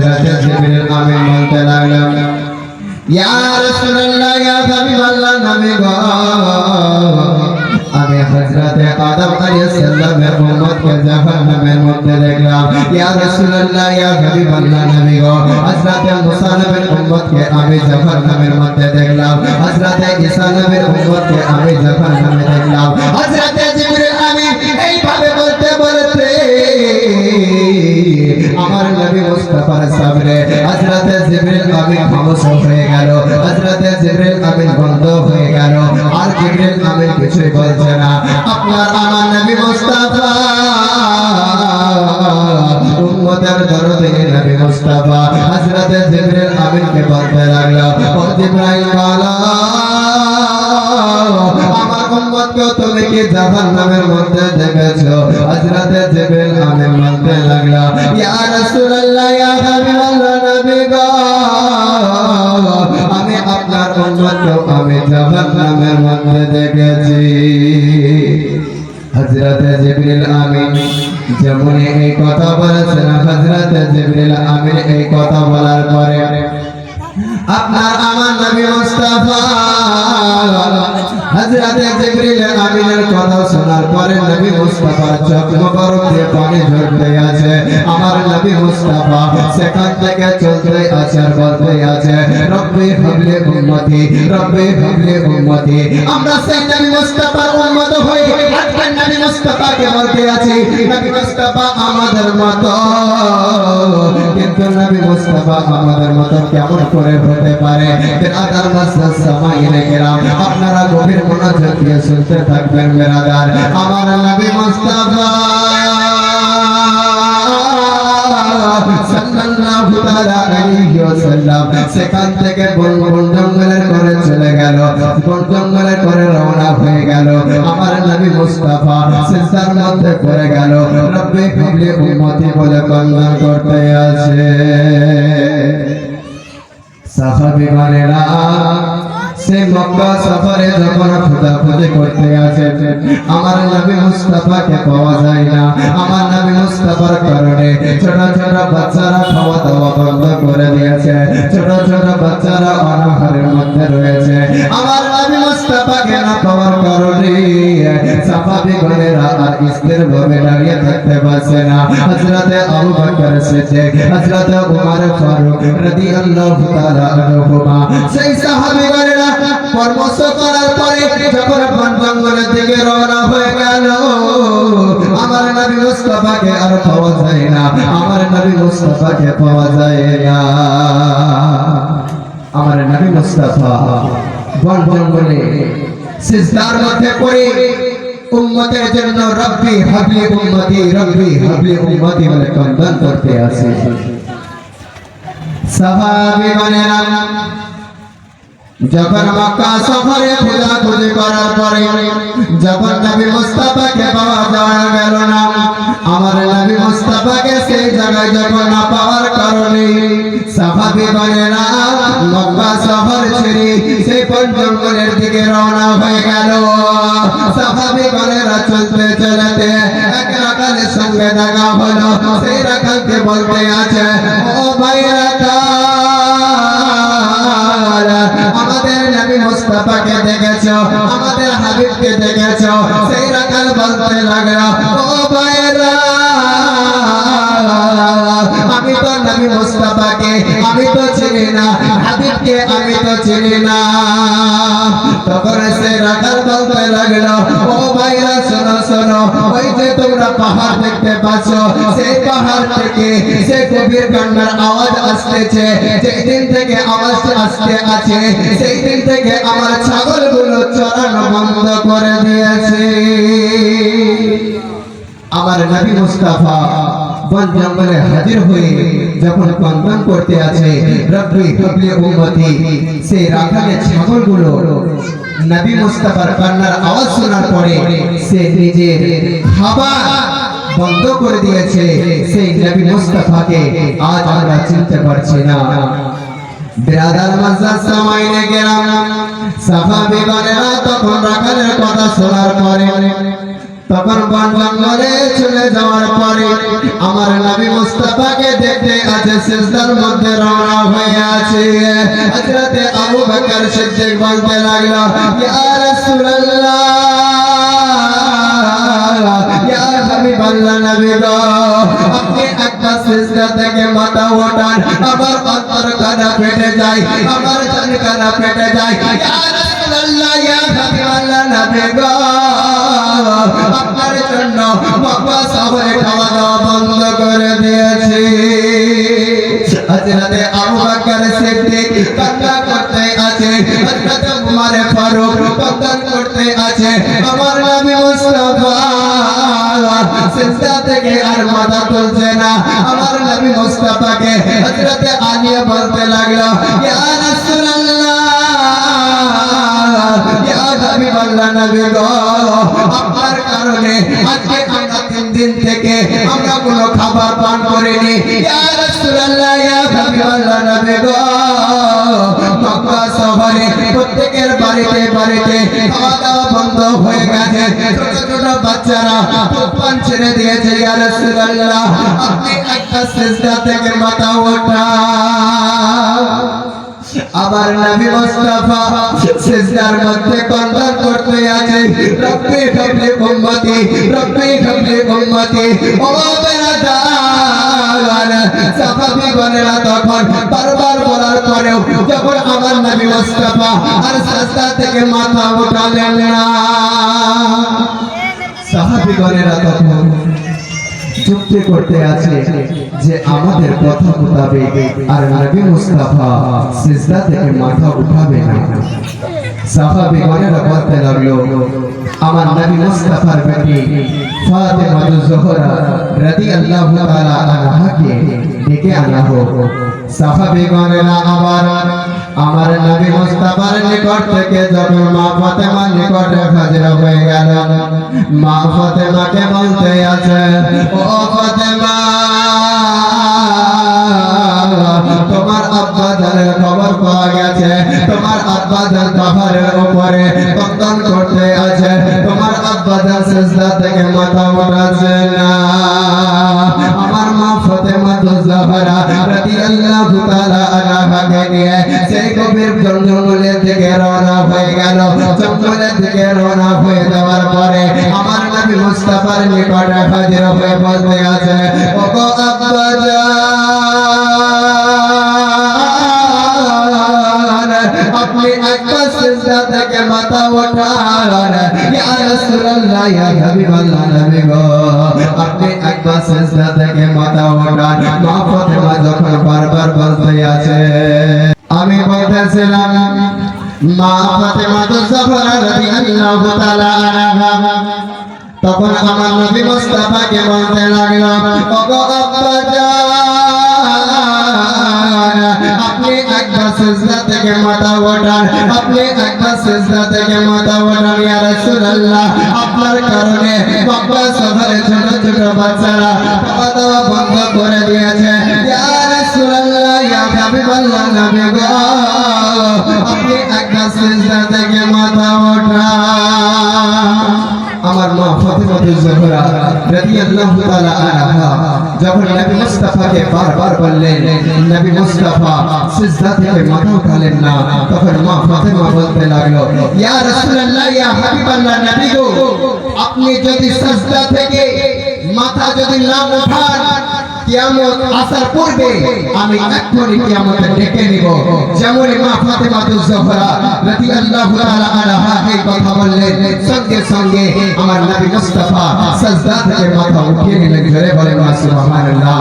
হযরত জিবরিল আমিন বলতে লাগলেন ইয়া রাসূলুল্লাহ ইয়া হাবিবাল্লাহ নবী গো আমি হযরত আদম আলাইহিস সালামের উম্মতকে জাহান্নামের মধ্যে দেখলাম ইয়া রাসূলুল্লাহ ইয়া হাবিবাল্লাহ নবী গো হযরত মুসা নবীর উম্মতকে আমি জাহান্নামের মধ্যে দেখলাম হযরত ঈসা নবীর উম্মতকে আমি জাহান্নামে দেখলাম হযরত জিবরিল আমিন এইভাবে বলতে বলতে আমার নবী মুস্তাফার সামনে হযরত জিবরিল আমিন খামোশ হয়ে গেল হযরত জিবরিল আমিন বন্ধ হয়ে গেল আর জিবরিল আমিন কিছুই বলছে না আপনার আমার নবী মুস্তাফা উম্মতের দরদে নবী মুস্তাফা হযরত জিবরিল আমিনকে বলতে লাগলো ও জিবরাইল ওয়ালা আমার উম্মতকে তুমি কি জাহান্নামের মধ্যে দেখেছো হযরত জিবরিল আমিন বলতে লাগলো ইয়া রাসূলুল্লাহ ইয়া হাবিবাল্লাহ নবী গো আমি আপনার উম্মতকে আমি জাহান্নামের মধ্যে দেখেছি হযরত জিবরিল আমিন যেমন এই কথা বলেছেন হযরত জিবরিল আমিন এই কথা বলার পরে আপনার আমার নবী মুস্তাফা হযরত জিবরিল আমিনের কথা শোনার পরে নবী মুস্তাফার চোখ মোবারক দিয়ে পানি ঝরতে আছে আমার নবী মুস্তাফা সেখান থেকে চলতে আছে আর বলতে আছে রব্বি হাবলি উম্মতি রব্বি হাবলি উম্মতি আমরা সেই নবী মুস্তাফার উম্মত হই আজকে নবী মুস্তাফাকে বলতে আছি নবী মুস্তাফা আমাদের মতো কিন্তু নবী মুস্তাফা আমাদের মতো কেমন করে হতে পারে বিরাদার মাসআস সামাইনে কেরাম আপনারা গভীর মনোযোগ দিয়ে শুনতে থাকবেন বিরাদার আমার নবী মুস্তাফা সাল্লাল্লাহু তাআলা আলাইহি ওয়াসাল্লাম সেখান থেকে বন জঙ্গলের করে চলে গেল বন জঙ্গলের করে রওনা হয়ে গেল আমার নবী মুস্তাফা সিজদার মধ্যে পড়ে গেল রব্বি হাবলি উম্মতি বলে বন্দনা করতে আছে সাহাবীগণেরা সে মক্কা সফরে যখন খোঁজাখুঁজি করতে আছে আমার নবী মুস্তাফাকে পাওয়া যায় না আমার নবী মুস্তাফার কারণে ছোট ছোট বাচ্চারা খাওয়া দাওয়া বন্ধ করে দিয়েছে ছোট ছোট বাচ্চারা অনাহারের মধ্যে রয়েছে আমার নবী মুস্তাফাকে না পাওয়ার কারণে সাহাবীগণেরা আর স্থিরভাবে দাঁড়িয়ে থাকতে পারছে না হযরত আবু বকর সিদ্দিক হযরত উমর ফারুক রাদিয়াল্লাহু তাআলা আনহুমা সেই সাহাবীগণেরা পরামর্শ করার পরে যখন বন জঙ্গলের দিকে রওনা হয়ে গেল আমার নবী মুস্তাফাকে আর পাওয়া যায় না আমার নবী মুস্তাফাকে পাওয়া যায় না আমার নবী মুস্তাফা বন জঙ্গলে সিজদার মধ্যে পড়ে উম্মতের জন্য রব্বি হাবলি উম্মতি রব্বি হাবলি উম্মতি বলে কন্দন করতে আছে সাহাবীগণেরা যখন মক্কা সফরে খোঁজাখুঁজি করার পরে যখন নবী মুস্তাফাকে পাওয়া গেল না আমার নবী মুস্তাফাকে সেই জায়গায় যখন না পাওয়ার কারণে সাহাবীগণেরা মক্কা শহর ছেড়ে সেই বন জঙ্গলের দিকে রওনা হয়ে গেল সাহাবীগণেরা চলতে চলতে এক রাখালের সঙ্গে দেখা হলো সেই রাখালকে বলতে আছে ও ভাইরা আমাদের নবী মুস্তাফাকে দেখেছো আমাদের হাবিবকে দেখেছো সেই রাখাল বলতে লাগলো ও ভাইরা আমি তো নবী মুস্তাফাকে আমি তো চিনি না হাবিবকে আমি তো চিনি না তখন সেই রাখাল বলতে লাগলো ও ভাইরা শোনো শোনো ওই যে তোমরা পাহাড় দেখতে পাচ্ছ সেই পাহাড় থেকে সেই গভীর কান্নার আওয়াজ আসতেছে যেই দিন থেকে আওয়াজ আসতে আছে সেই দিন থেকে আমার ছাগলগুলো চরানো বন্ধ করে দিয়েছে আমার নবী মুস্তাফা বন জঙ্গলে হাজির হয়ে যখন কন্দন করতে আছে রব্বি হাবলি উম্মতি সেই রাখালের ছাগলগুলো নবী মুস্তাফার কান্নার আওয়াজ শোনার পরে সে নিজের খাবার বন্ধ করে দিয়েছে সেই নবী মুস্তাফাকে আজ আমরা চিনতে পারছি না বিরাদার মাসাস সামাইনে কেরাম সাহাবীগণেরা তখন রাখালের কথা শোনার পরে তখন বন জঙ্গলে চলে যাওয়ার পরে আমার নবী মুস্তাফাকে দেখতে আছে সিজদার মধ্যে রওনা হয়ে আছে। হযরতে আবু বকর সিদ্দিক বলতে লাগলো, ইয়া রাসূলুল্লাহ, ইয়া হাবিবাল্লাহ, নবী গো, আপনি একটা সিজদা থেকে মাথা ওঠান, আমার অন্তর কানা ফেটে যায়, আমার জান কানা ফেটে যায়। ইয়া রাসূলুল্লাহ, ইয়া হাবিবাল্লাহ, নবী গো, আপনার জন্য মক্কা শহরে খাওয়া দাওয়া বন্ধ করে দিয়েছি। হযরতে আবু বকর সিদ্দিক কান্না করতে আছে, হযরতে উমর ফারুক কান্না করতে আছে। আমার নবী মুস্তাফা সিজদা থেকে আর মাথা তুলছে না। আমার নবী মুস্তাফাকে হযরতে আলী বলতে লাগলো, ইয়া রাসূলুল্লাহ, ইয়া হাবিবাল্লাহ, নবী গো, আপনার কারণে আজকে আমরা 3 দিন থেকে আমরা কোনো খাবার পান করিনি। ইয়া রাসূলুল্লাহ, ইয়া হাবিবাল্লাহ, নবী গো, মক্কা শহরে প্রত্যেকের বাড়িতে বাড়িতে খাওয়া দাওয়া বন্ধ হয়ে গেছে। ছোট ছোট বাচ্চারা পান ছেড়ে দিয়েছে। ইয়া রাসূলুল্লাহ, আপনি একটা সিজদা থেকে মাথা ওঠান। আমার নবী মুস্তাফা সিজদার মধ্যে কন্দন করতে আছে, রব্বি হাবলি উম্মতি, রব্বি হাবলি উম্মতি। ও বেরাদার, সাহাবী বলেরা তখন বারবার বলার পরেও যখন আমার নবী মুস্তাফা আর সিজদা থেকে মাথা উঠালেন না, সাহাবী বলেরা তখন যুক্তি করতে আছে যে আমাদের কথা মোতাবেক আর নবী মুস্তাফা সিজদা থেকে মাথা উঠাবে না। সাহাবীগণেরা বলতে লাগলো, আমার নবী মুস্তাফার বেটি ফাতেমা জোহরা রাদিয়াল্লাহু তাআলা আনহাকে ডেকে আনা হোক। সাহাবীগণেরা আবার আমার নবী মুস্তাফার নিকট থেকে যখন মা ফাতেমার নিকটে হাজির হয়ে গেল, মা ফাতেমাকে বলতে আছে, ও ফাতেমা, তোমার আব্বা জানের খবর পাওয়া গেছে, তোমার আব্বা জান পাহাড়ের উপরে কন্দন করতে আছে, তোমার আব্বা জান সিজদা থেকে মাথা উঠাচ্ছে না। আমার মা ফাতেমা জোহরা রাদিয়াল্লাহু তাআলা আনহাকে নিয়ে সেই গভীর জঙ্গলের দিকে রওনা হয়ে গেল। জঙ্গলের দিকে রওনা হয়ে যাওয়ার পরে আমার নবী মুস্তাফার নিকটে হাজির হয়ে বলতে আছে, ও গো আব্বা জান, আপনি একটা সিজদা থেকে মাথা ওঠান। ইয়া রাসূলুল্লাহ, ইয়া হাবিবাল্লাহ, নবী গো, আপনি একটা সিজদা থেকে মাথা ওঠান। মা ফাতেমা যখন বারবার বলতে আছে, আমি বলতেছিলাম, মা ফাতেমা জোহরা রাদিয়াল্লাহু তাআলা আনহা তখন আমার নবী মুস্তাফাকে বলতে লাগলো, ও গো আব্বা জান, আপনি একবার সিজদা থেকে মাথা ওঠান, আপনি একবার সিজদা থেকে মাথা ওঠান। ইয়া রাসূলুল্লাহ, আপনার কারণে মক্কা শহরে ছোট ছোট বাচ্চারা খাওয়া দাওয়া বন্ধ করে দিয়েছে। ইয়া রাসূলুল্লাহ, ইয়া হাবিবাল্লাহ, নবী গো, আপনি একবার সিজদা থেকে মাথা ওঠান। আমার মা ফাতেমা জোহরা রাদিয়াল্লাহু তাআলা আনহা যখন নবী মুস্তাফাকে বারবার বললেন, নবী মুস্তাফা সিজদা থেকে মাথা উঠালেন না, তখন মা ফাতেমা বলতে লাগলো, ইয়া রাসূলুল্লাহ, ইয়া হাবিবাল্লাহ, নবী গো, আপনি যদি সিজদা থেকে মাথা যদি না উঠান, কিয়ামত আসার পূর্বে আমি এক্ষুনি কিয়ামতে ডেকে নিব। যেমন মা ফাতেমা জোহরা রাদিয়াল্লাহু তাআলা আনহা এই কথা বললেন, সঙ্গে সঙ্গে আমার নবী মুস্তাফা সিজদা থেকে মাথা উঠিয়ে নিলেন। জোরে বলেন সুবহানাল্লাহ।